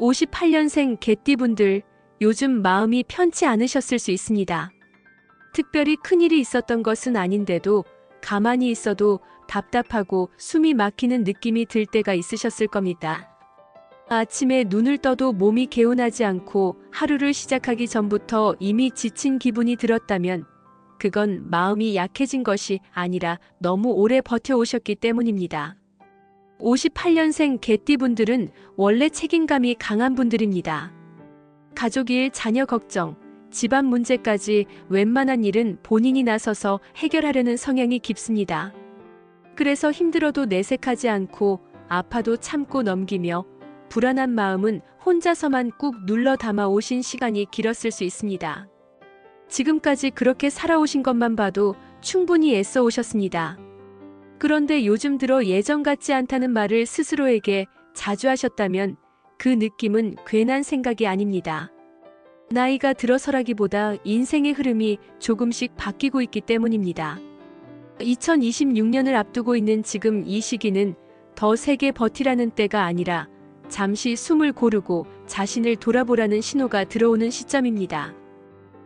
58년생 개띠분들, 요즘 마음이 편치 않으셨을 수 있습니다. 특별히 큰일이 있었던 것은 아닌데도 가만히 있어도 답답하고 숨이 막히는 느낌이 들 때가 있으셨을 겁니다. 아침에 눈을 떠도 몸이 개운하지 않고 하루를 시작하기 전부터 이미 지친 기분이 들었다면 그건 마음이 약해진 것이 아니라 너무 오래 버텨오셨기 때문입니다. 58년생 개띠분들은 원래 책임감이 강한 분들입니다. 가족 일, 자녀 걱정, 집안 문제까지 웬만한 일은 본인이 나서서 해결하려는 성향이 깊습니다. 그래서 힘들어도 내색하지 않고 아파도 참고 넘기며 불안한 마음은 혼자서만 꾹 눌러 담아 오신 시간이 길었을 수 있습니다. 지금까지 그렇게 살아오신 것만 봐도 충분히 애써 오셨습니다. 그런데 요즘 들어 예전 같지 않다는 말을 스스로에게 자주 하셨다면 그 느낌은 괜한 생각이 아닙니다. 나이가 들어서라기보다 인생의 흐름이 조금씩 바뀌고 있기 때문입니다. 2026년을 앞두고 있는 지금 이 시기는 더 세게 버티라는 때가 아니라 잠시 숨을 고르고 자신을 돌아보라는 신호가 들어오는 시점입니다.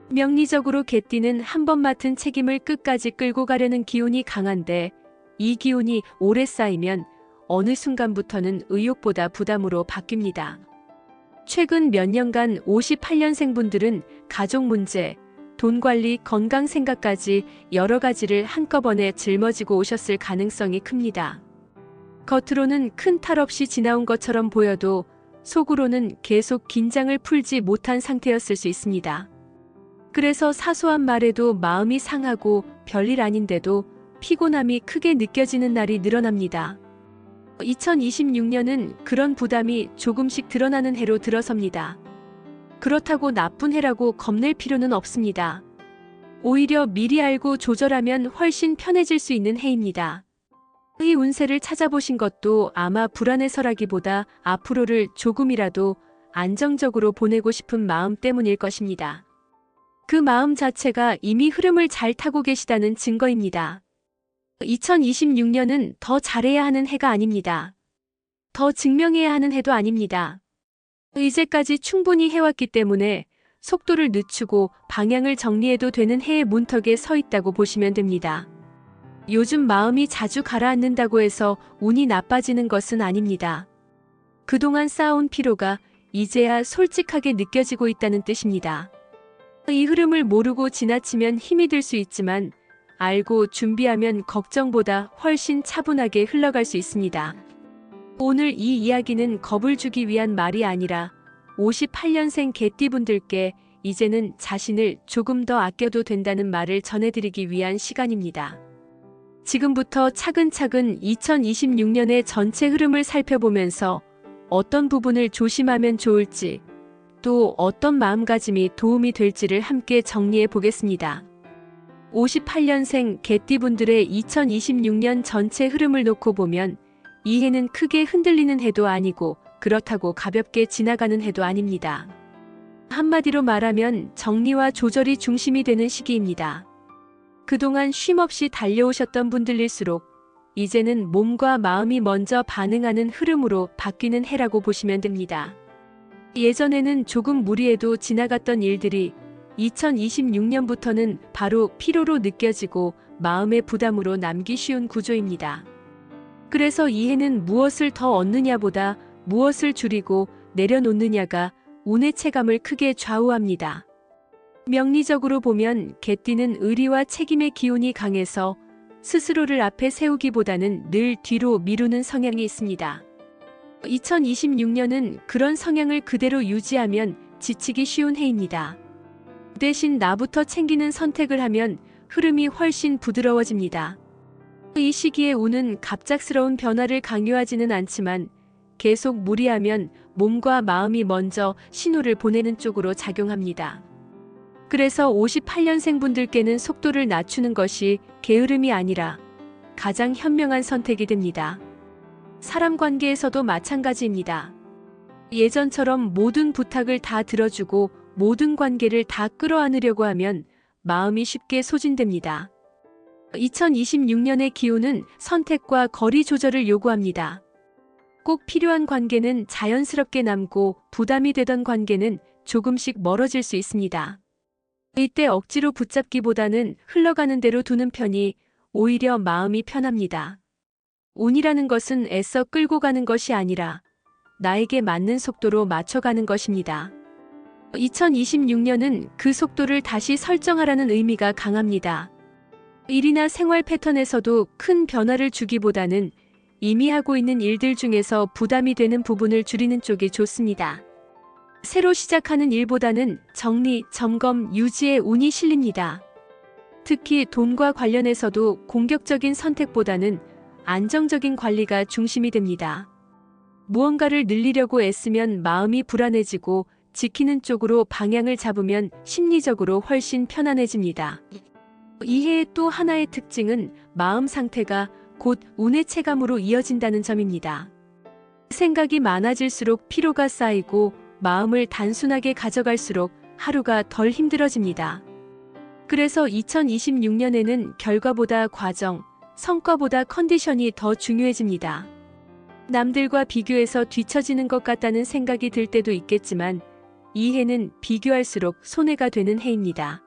명리적으로 개띠는 한 번 맡은 책임을 끝까지 끌고 가려는 기운이 강한데 이 기운이 오래 쌓이면 어느 순간부터는 의욕보다 부담으로 바뀝니다. 최근 몇 년간 58년생 분들은 가족 문제, 돈 관리, 건강 생각까지 여러 가지를 한꺼번에 짊어지고 오셨을 가능성이 큽니다. 겉으로는 큰 탈 없이 지나온 것처럼 보여도 속으로는 계속 긴장을 풀지 못한 상태였을 수 있습니다. 그래서 사소한 말에도 마음이 상하고 별일 아닌데도 피곤함이 크게 느껴지는 날이 늘어납니다. 2026년은 그런 부담이 조금씩 드러나는 해로 들어섭니다. 그렇다고 나쁜 해라고 겁낼 필요는 없습니다. 오히려 미리 알고 조절하면 훨씬 편해질 수 있는 해입니다. 이 운세를 찾아보신 것도 아마 불안해서라기보다 앞으로를 조금이라도 안정적으로 보내고 싶은 마음 때문일 것입니다. 그 마음 자체가 이미 흐름을 잘 타고 계시다는 증거입니다. 2026년은 더 잘해야 하는 해가 아닙니다. 더 증명해야 하는 해도 아닙니다. 이제까지 충분히 해왔기 때문에 속도를 늦추고 방향을 정리해도 되는 해의 문턱에 서 있다고 보시면 됩니다. 요즘 마음이 자주 가라앉는다고 해서 운이 나빠지는 것은 아닙니다. 그동안 쌓아온 피로가 이제야 솔직하게 느껴지고 있다는 뜻입니다. 이 흐름을 모르고 지나치면 힘이 들 수 있지만 알고 준비하면 걱정보다 훨씬 차분하게 흘러갈 수 있습니다. 오늘 이 이야기는 겁을 주기 위한 말이 아니라 58년생 개띠분들께 이제는 자신을 조금 더 아껴도 된다는 말을 전해드리기 위한 시간입니다. 지금부터 차근차근 2026년의 전체 흐름을 살펴보면서 어떤 부분을 조심하면 좋을지, 또 어떤 마음가짐이 도움이 될지를 함께 정리해 보겠습니다. 58년생 개띠분들의 2026년 전체 흐름을 놓고 보면 이 해는 크게 흔들리는 해도 아니고 그렇다고 가볍게 지나가는 해도 아닙니다. 한마디로 말하면 정리와 조절이 중심이 되는 시기입니다. 그동안 쉼없이 달려오셨던 분들일수록 이제는 몸과 마음이 먼저 반응하는 흐름으로 바뀌는 해라고 보시면 됩니다. 예전에는 조금 무리해도 지나갔던 일들이 2026년부터는 바로 피로로 느껴지고 마음의 부담으로 남기 쉬운 구조입니다. 그래서 이 해는 무엇을 더 얻느냐보다 무엇을 줄이고 내려놓느냐가 운의 체감을 크게 좌우합니다. 명리적으로 보면 개띠는 의리와 책임의 기운이 강해서 스스로를 앞에 세우기보다는 늘 뒤로 미루는 성향이 있습니다. 2026년은 그런 성향을 그대로 유지하면 지치기 쉬운 해입니다. 대신 나부터 챙기는 선택을 하면 흐름이 훨씬 부드러워집니다. 이 시기에 운은 갑작스러운 변화를 강요하지는 않지만 계속 무리하면 몸과 마음이 먼저 신호를 보내는 쪽으로 작용합니다. 그래서 58년생 분들께는 속도를 낮추는 것이 게으름이 아니라 가장 현명한 선택이 됩니다. 사람 관계에서도 마찬가지입니다. 예전처럼 모든 부탁을 다 들어주고 모든 관계를 다 끌어안으려고 하면 마음이 쉽게 소진됩니다. 2026년의 기운은 선택과 거리 조절을 요구합니다. 꼭 필요한 관계는 자연스럽게 남고 부담이 되던 관계는 조금씩 멀어질 수 있습니다. 이때 억지로 붙잡기보다는 흘러가는 대로 두는 편이 오히려 마음이 편합니다. 운이라는 것은 애써 끌고 가는 것이 아니라 나에게 맞는 속도로 맞춰가는 것입니다. 2026년은 그 속도를 다시 설정하라는 의미가 강합니다. 일이나 생활 패턴에서도 큰 변화를 주기보다는 이미 하고 있는 일들 중에서 부담이 되는 부분을 줄이는 쪽이 좋습니다. 새로 시작하는 일보다는 정리, 점검, 유지에 운이 실립니다. 특히 돈과 관련해서도 공격적인 선택보다는 안정적인 관리가 중심이 됩니다. 무언가를 늘리려고 애쓰면 마음이 불안해지고 지키는 쪽으로 방향을 잡으면 심리적으로 훨씬 편안해집니다. 이 해의 또 하나의 특징은 마음 상태가 곧 운의 체감으로 이어진다는 점입니다. 생각이 많아질수록 피로가 쌓이고 마음을 단순하게 가져갈수록 하루가 덜 힘들어집니다. 그래서 2026년에는 결과보다 과정, 성과보다 컨디션이 더 중요해집니다. 남들과 비교해서 뒤처지는 것 같다는 생각이 들 때도 있겠지만 이 해는 비교할수록 손해가 되는 해입니다.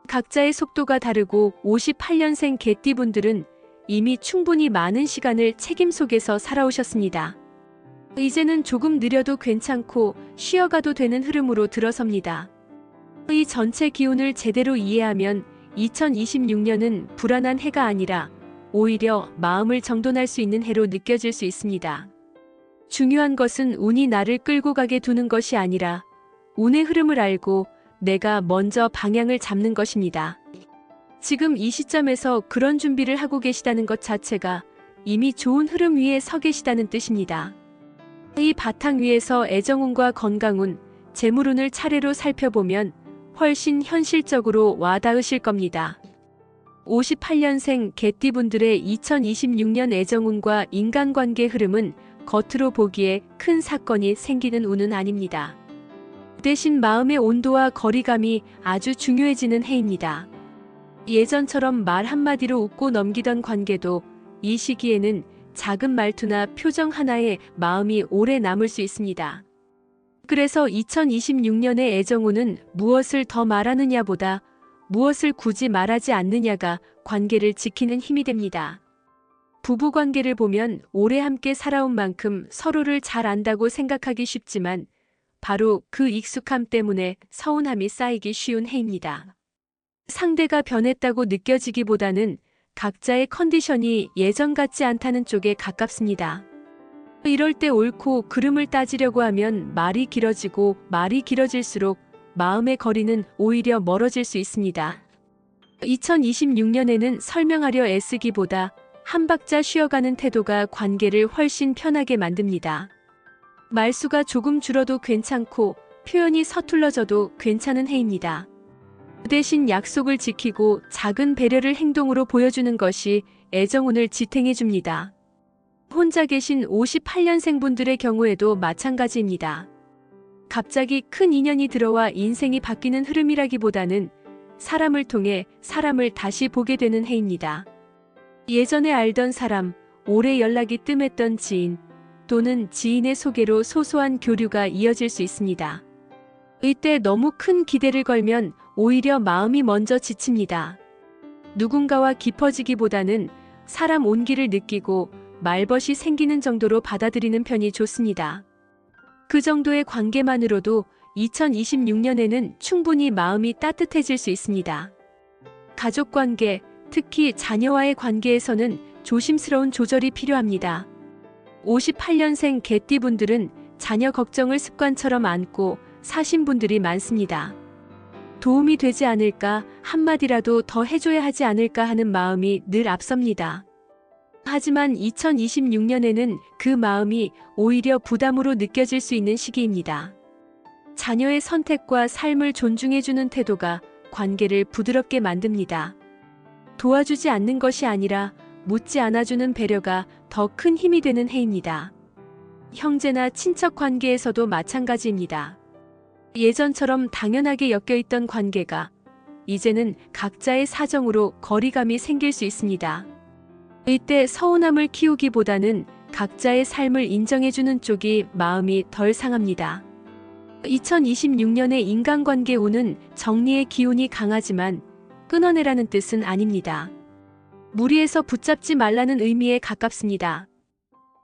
각자의 속도가 다르고 58년생 개띠분들은 이미 충분히 많은 시간을 책임 속에서 살아오셨습니다. 이제는 조금 느려도 괜찮고 쉬어가도 되는 흐름으로 들어섭니다. 이 전체 기운을 제대로 이해하면 2026년은 불안한 해가 아니라 오히려 마음을 정돈할 수 있는 해로 느껴질 수 있습니다. 중요한 것은 운이 나를 끌고 가게 두는 것이 아니라 운의 흐름을 알고 내가 먼저 방향을 잡는 것입니다. 지금 이 시점에서 그런 준비를 하고 계시다는 것 자체가 이미 좋은 흐름 위에 서 계시다는 뜻입니다. 이 바탕 위에서 애정운과 건강운, 재물운을 차례로 살펴보면 훨씬 현실적으로 와닿으실 겁니다. 58년생 개띠분들의 2026년 애정운과 인간관계 흐름은 겉으로 보기에 큰 사건이 생기는 운은 아닙니다. 대신 마음의 온도와 거리감이 아주 중요해지는 해입니다. 예전처럼 말 한마디로 웃고 넘기던 관계도 이 시기에는 작은 말투나 표정 하나에 마음이 오래 남을 수 있습니다. 그래서 2026년의 애정운은 무엇을 더 말하느냐보다 무엇을 굳이 말하지 않느냐가 관계를 지키는 힘이 됩니다. 부부관계를 보면 오래 함께 살아온 만큼 서로를 잘 안다고 생각하기 쉽지만 바로 그 익숙함 때문에 서운함이 쌓이기 쉬운 해입니다. 상대가 변했다고 느껴지기보다는 각자의 컨디션이 예전 같지 않다는 쪽에 가깝습니다. 이럴 때 옳고 그름을 따지려고 하면 말이 길어지고 말이 길어질수록 마음의 거리는 오히려 멀어질 수 있습니다. 2026년에는 설명하려 애쓰기보다 한 박자 쉬어가는 태도가 관계를 훨씬 편하게 만듭니다. 말수가 조금 줄어도 괜찮고 표현이 서툴러져도 괜찮은 해입니다. 대신 약속을 지키고 작은 배려를 행동으로 보여주는 것이 애정운을 지탱해줍니다. 혼자 계신 58년생분들의 경우에도 마찬가지입니다. 갑자기 큰 인연이 들어와 인생이 바뀌는 흐름이라기보다는 사람을 통해 사람을 다시 보게 되는 해입니다. 예전에 알던 사람, 오래 연락이 뜸했던 지인, 또는 지인의 소개로 소소한 교류가 이어질 수 있습니다. 이때 너무 큰 기대를 걸면 오히려 마음이 먼저 지칩니다. 누군가와 깊어지기보다는 사람 온기를 느끼고 말벗이 생기는 정도로 받아들이는 편이 좋습니다. 그 정도의 관계만으로도 2026년에는 충분히 마음이 따뜻해질 수 있습니다. 가족관계, 특히 자녀와의 관계에서는 조심스러운 조절이 필요합니다. 58년생 개띠분들은 자녀 걱정을 습관처럼 안고 사신 분들이 많습니다. 도움이 되지 않을까, 한마디라도 더 해줘야 하지 않을까 하는 마음이 늘 앞섭니다. 하지만 2026년에는 그 마음이 오히려 부담으로 느껴질 수 있는 시기입니다. 자녀의 선택과 삶을 존중해주는 태도가 관계를 부드럽게 만듭니다. 도와주지 않는 것이 아니라 묻지 않아주는 배려가 더 큰 힘이 되는 해입니다. 형제나 친척 관계에서도 마찬가지입니다. 예전처럼 당연하게 엮여있던 관계가 이제는 각자의 사정으로 거리감이 생길 수 있습니다. 이때 서운함을 키우기보다는 각자의 삶을 인정해주는 쪽이 마음이 덜 상합니다. 2026년의 인간관계 운은 정리의 기운이 강하지만 끊어내라는 뜻은 아닙니다. 무리해서 붙잡지 말라는 의미에 가깝습니다.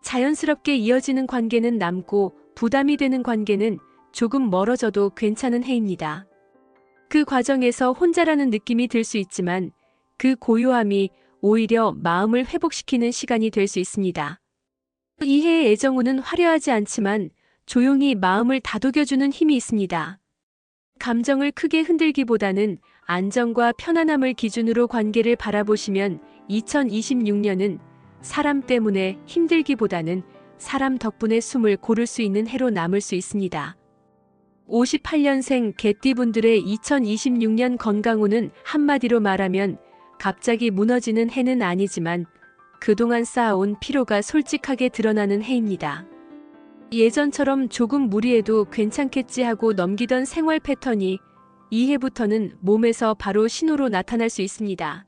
자연스럽게 이어지는 관계는 남고 부담이 되는 관계는 조금 멀어져도 괜찮은 해입니다. 그 과정에서 혼자라는 느낌이 들 수 있지만 그 고요함이 오히려 마음을 회복시키는 시간이 될 수 있습니다. 이 해의 애정운은 화려하지 않지만 조용히 마음을 다독여주는 힘이 있습니다. 감정을 크게 흔들기보다는 안정과 편안함을 기준으로 관계를 바라보시면 2026년은 사람 때문에 힘들기보다는 사람 덕분에 숨을 고를 수 있는 해로 남을 수 있습니다. 58년생 개띠분들의 2026년 건강운은 한마디로 말하면 갑자기 무너지는 해는 아니지만 그동안 쌓아온 피로가 솔직하게 드러나는 해입니다. 예전처럼 조금 무리해도 괜찮겠지 하고 넘기던 생활 패턴이 이 해부터는 몸에서 바로 신호로 나타날 수 있습니다.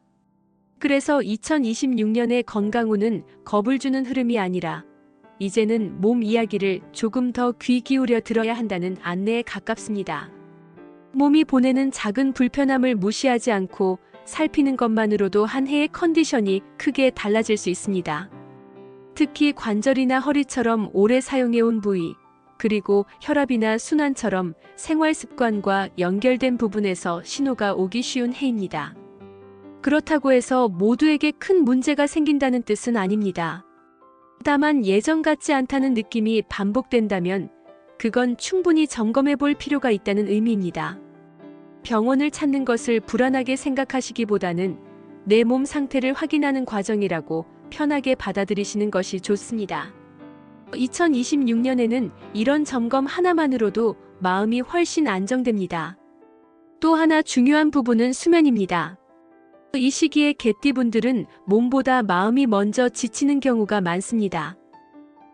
그래서 2026년의 건강운은 겁을 주는 흐름이 아니라 이제는 몸 이야기를 조금 더 귀 기울여 들어야 한다는 안내에 가깝습니다. 몸이 보내는 작은 불편함을 무시하지 않고 살피는 것만으로도 한 해의 컨디션이 크게 달라질 수 있습니다. 특히 관절이나 허리처럼 오래 사용해온 부위, 그리고 혈압이나 순환처럼 생활 습관과 연결된 부분에서 신호가 오기 쉬운 해입니다. 그렇다고 해서 모두에게 큰 문제가 생긴다는 뜻은 아닙니다. 다만 예전 같지 않다는 느낌이 반복된다면 그건 충분히 점검해 볼 필요가 있다는 의미입니다. 병원을 찾는 것을 불안하게 생각하시기보다는 내 몸 상태를 확인하는 과정이라고 편하게 받아들이시는 것이 좋습니다. 2026년에는 이런 점검 하나만으로도 마음이 훨씬 안정됩니다. 또 하나 중요한 부분은 수면입니다. 이 시기에 개띠분들은 몸보다 마음이 먼저 지치는 경우가 많습니다.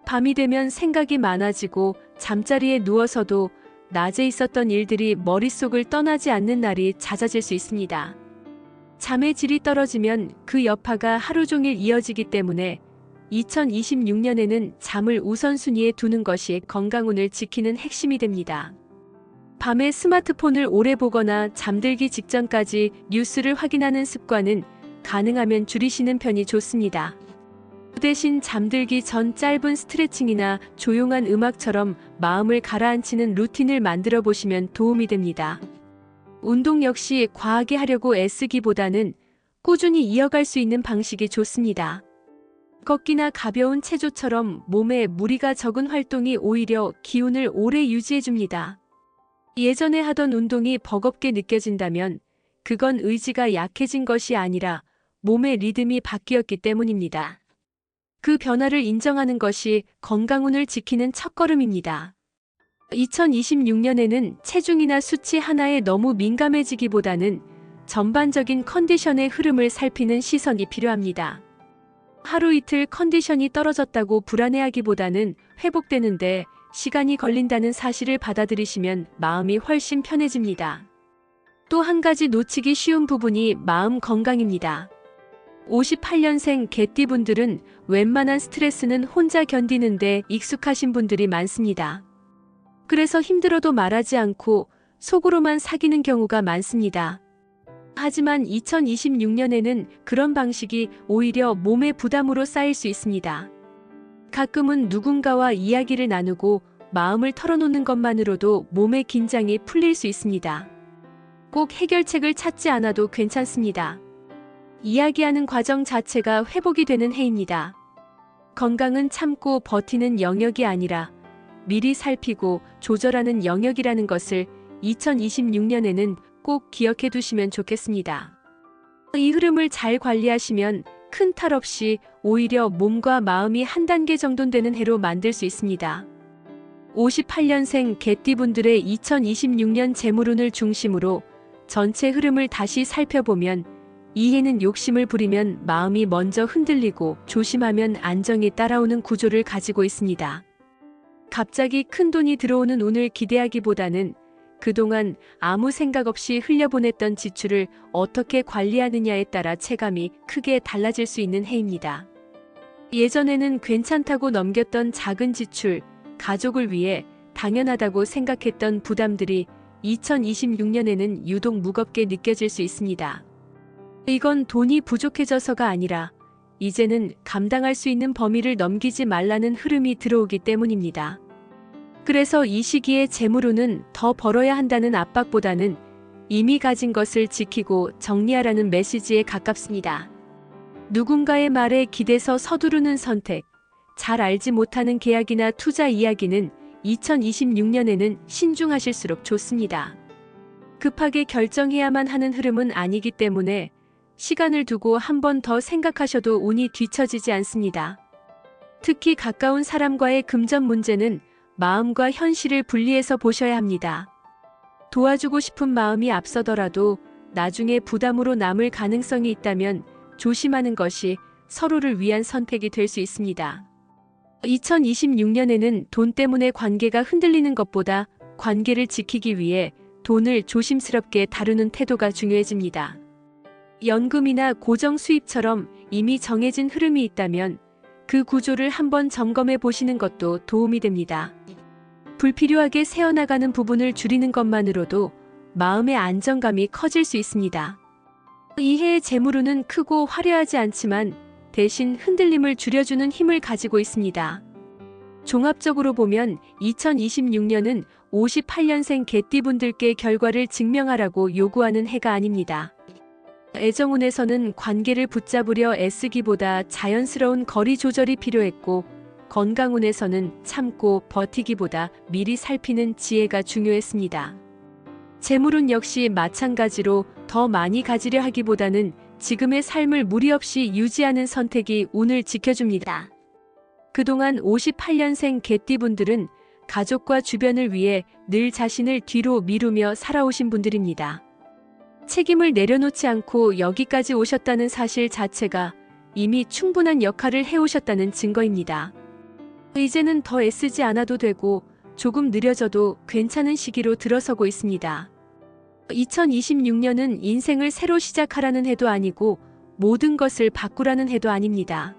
밤이 되면 생각이 많아지고 잠자리에 누워서도 낮에 있었던 일들이 머릿속을 떠나지 않는 날이 잦아질 수 있습니다. 잠의 질이 떨어지면 그 여파가 하루 종일 이어지기 때문에 2026년에는 잠을 우선순위에 두는 것이 건강운을 지키는 핵심이 됩니다. 밤에 스마트폰을 오래 보거나 잠들기 직전까지 뉴스를 확인하는 습관은 가능하면 줄이시는 편이 좋습니다. 대신 잠들기 전 짧은 스트레칭이나 조용한 음악처럼 마음을 가라앉히는 루틴을 만들어 보시면 도움이 됩니다. 운동 역시 과하게 하려고 애쓰기보다는 꾸준히 이어갈 수 있는 방식이 좋습니다. 걷기나 가벼운 체조처럼 몸에 무리가 적은 활동이 오히려 기운을 오래 유지해줍니다. 예전에 하던 운동이 버겁게 느껴진다면 그건 의지가 약해진 것이 아니라 몸의 리듬이 바뀌었기 때문입니다. 그 변화를 인정하는 것이 건강운을 지키는 첫걸음입니다. 2026년에는 체중이나 수치 하나에 너무 민감해지기보다는 전반적인 컨디션의 흐름을 살피는 시선이 필요합니다. 하루 이틀 컨디션이 떨어졌다고 불안해하기보다는 회복되는데 시간이 걸린다는 사실을 받아들이시면 마음이 훨씬 편해집니다. 또 한 가지 놓치기 쉬운 부분이 마음 건강입니다. 58년생 개띠분들은 웬만한 스트레스는 혼자 견디는데 익숙하신 분들이 많습니다. 그래서 힘들어도 말하지 않고 속으로만 사귀는 경우가 많습니다. 하지만 2026년에는 그런 방식이 오히려 몸의 부담으로 쌓일 수 있습니다. 가끔은 누군가와 이야기를 나누고 마음을 털어놓는 것만으로도 몸의 긴장이 풀릴 수 있습니다. 꼭 해결책을 찾지 않아도 괜찮습니다. 이야기하는 과정 자체가 회복이 되는 해입니다. 건강은 참고 버티는 영역이 아니라 미리 살피고 조절하는 영역이라는 것을 2026년에는 꼭 기억해 두시면 좋겠습니다. 이 흐름을 잘 관리하시면 큰 탈 없이 오히려 몸과 마음이 한 단계 정돈되는 해로 만들 수 있습니다. 58년생 개띠분들의 2026년 재물운을 중심으로 전체 흐름을 다시 살펴보면 이 해는 욕심을 부리면 마음이 먼저 흔들리고 조심하면 안정이 따라오는 구조를 가지고 있습니다. 갑자기 큰 돈이 들어오는 운을 기대하기보다는 그동안 아무 생각 없이 흘려보냈던 지출을 어떻게 관리하느냐에 따라 체감이 크게 달라질 수 있는 해입니다. 예전에는 괜찮다고 넘겼던 작은 지출, 가족을 위해 당연하다고 생각했던 부담들이 2026년에는 유독 무겁게 느껴질 수 있습니다. 이건 돈이 부족해져서가 아니라 이제는 감당할 수 있는 범위를 넘기지 말라는 흐름이 들어오기 때문입니다. 그래서 이 시기에 재물운은 더 벌어야 한다는 압박보다는 이미 가진 것을 지키고 정리하라는 메시지에 가깝습니다. 누군가의 말에 기대서 서두르는 선택, 잘 알지 못하는 계약이나 투자 이야기는 2026년에는 신중하실수록 좋습니다. 급하게 결정해야만 하는 흐름은 아니기 때문에 시간을 두고 한 번 더 생각하셔도 운이 뒤처지지 않습니다. 특히 가까운 사람과의 금전 문제는 마음과 현실을 분리해서 보셔야 합니다. 도와주고 싶은 마음이 앞서더라도 나중에 부담으로 남을 가능성이 있다면 조심하는 것이 서로를 위한 선택이 될 수 있습니다. 2026년에는 돈 때문에 관계가 흔들리는 것보다 관계를 지키기 위해 돈을 조심스럽게 다루는 태도가 중요해집니다. 연금이나 고정 수입처럼 이미 정해진 흐름이 있다면 그 구조를 한번 점검해 보시는 것도 도움이 됩니다. 불필요하게 새어나가는 부분을 줄이는 것만으로도 마음의 안정감이 커질 수 있습니다. 이 해의 재물운은 크고 화려하지 않지만 대신 흔들림을 줄여주는 힘을 가지고 있습니다. 종합적으로 보면 2026년은 58년생 개띠분들께 결과를 증명하라고 요구하는 해가 아닙니다. 애정운에서는 관계를 붙잡으려 애쓰기보다 자연스러운 거리 조절이 필요했고, 건강운에서는 참고 버티기보다 미리 살피는 지혜가 중요했습니다. 재물운 역시 마찬가지로 더 많이 가지려 하기보다는 지금의 삶을 무리 없이 유지하는 선택이 운을 지켜줍니다. 그동안 58년생 개띠분들은 가족과 주변을 위해 늘 자신을 뒤로 미루며 살아오신 분들입니다. 책임을 내려놓지 않고 여기까지 오셨다는 사실 자체가 이미 충분한 역할을 해오셨다는 증거입니다. 이제는 더 애쓰지 않아도 되고 조금 느려져도 괜찮은 시기로 들어서고 있습니다. 2026년은 인생을 새로 시작하라는 해도 아니고 모든 것을 바꾸라는 해도 아닙니다.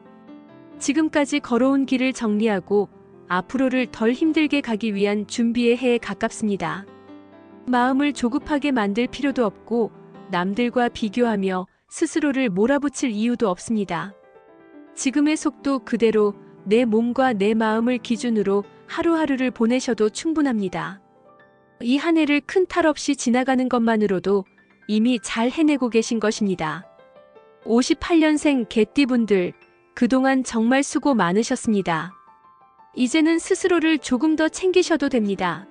지금까지 걸어온 길을 정리하고 앞으로를 덜 힘들게 가기 위한 준비의 해에 가깝습니다. 마음을 조급하게 만들 필요도 없고 남들과 비교하며 스스로를 몰아붙일 이유도 없습니다. 지금의 속도 그대로 내 몸과 내 마음을 기준으로 하루하루를 보내셔도 충분합니다. 이 한 해를 큰 탈 없이 지나가는 것만으로도 이미 잘 해내고 계신 것입니다. 58년생 개띠분들, 그동안 정말 수고 많으셨습니다. 이제는 스스로를 조금 더 챙기셔도 됩니다.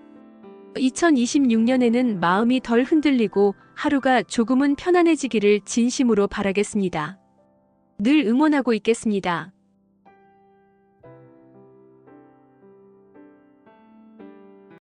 2026년에는 마음이 덜 흔들리고 하루가 조금은 편안해지기를 진심으로 바라겠습니다. 늘 응원하고 있겠습니다.